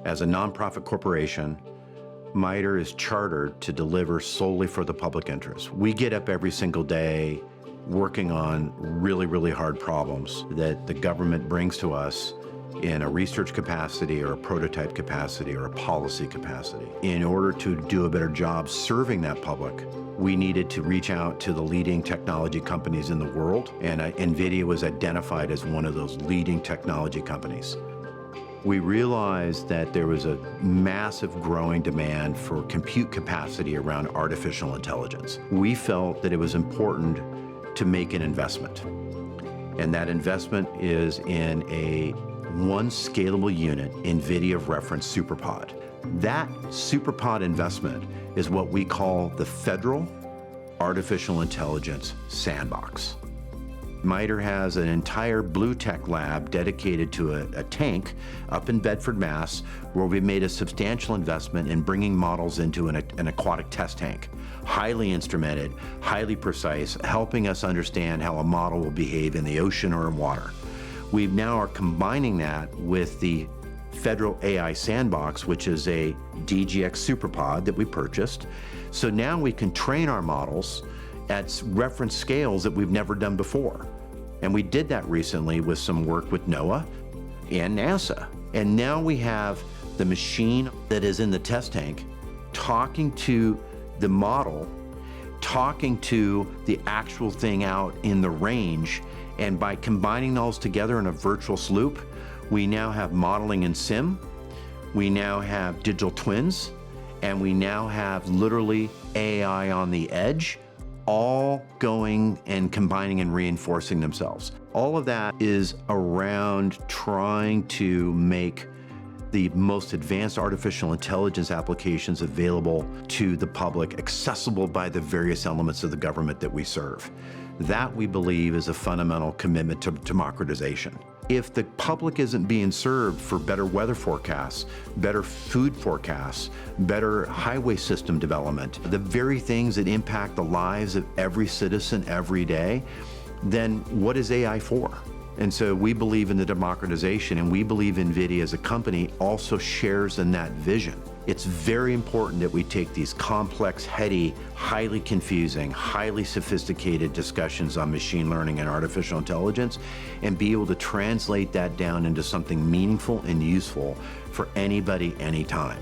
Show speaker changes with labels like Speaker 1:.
Speaker 1: As a nonprofit corporation, MITRE is chartered to deliver solely for the public interest. We get up every single day working on really, really hard problems that the government brings to us in a research capacity or a prototype capacity or a policy capacity. In order to do a better job serving that public, we needed to reach out to the leading technology companies in the world, and NVIDIA was identified as one of those leading technology companies. We realized that there was a massive growing demand for compute capacity around artificial intelligence. We felt that it was important to make an investment, and that investment is in one scalable unit, NVIDIA reference SuperPOD. That SuperPOD investment is what we call the Federal Artificial Intelligence Sandbox. MITRE has an entire blue tech lab dedicated to a tank up in Bedford, Mass, where we made a substantial investment in bringing models into an aquatic test tank. Highly instrumented, highly precise, helping us understand how a model will behave in the ocean or in water. We now are combining that with the Federal AI Sandbox, which is a DGX SuperPOD that we purchased. So now we can train our models at reference scales that we've never done before. And we did that recently with some work with NOAA and NASA. And now we have the machine that is in the test tank talking to the model, talking to the actual thing out in the range. And by combining those together in a virtuous loop, we now have modeling in sim, we now have digital twins, and we now have literally AI on the edge, all going and combining and reinforcing themselves. All of that is around trying to make the most advanced artificial intelligence applications available to the public, accessible by the various elements of the government that we serve. That, we believe, is a fundamental commitment to democratization. If the public isn't being served for better weather forecasts, better food forecasts, better highway system development, the very things that impact the lives of every citizen every day, then what is AI for? And so we believe in the democratization, and we believe NVIDIA as a company also shares in that vision. It's very important that we take these complex, heady, highly confusing, highly sophisticated discussions on machine learning and artificial intelligence and be able to translate that down into something meaningful and useful for anybody, anytime.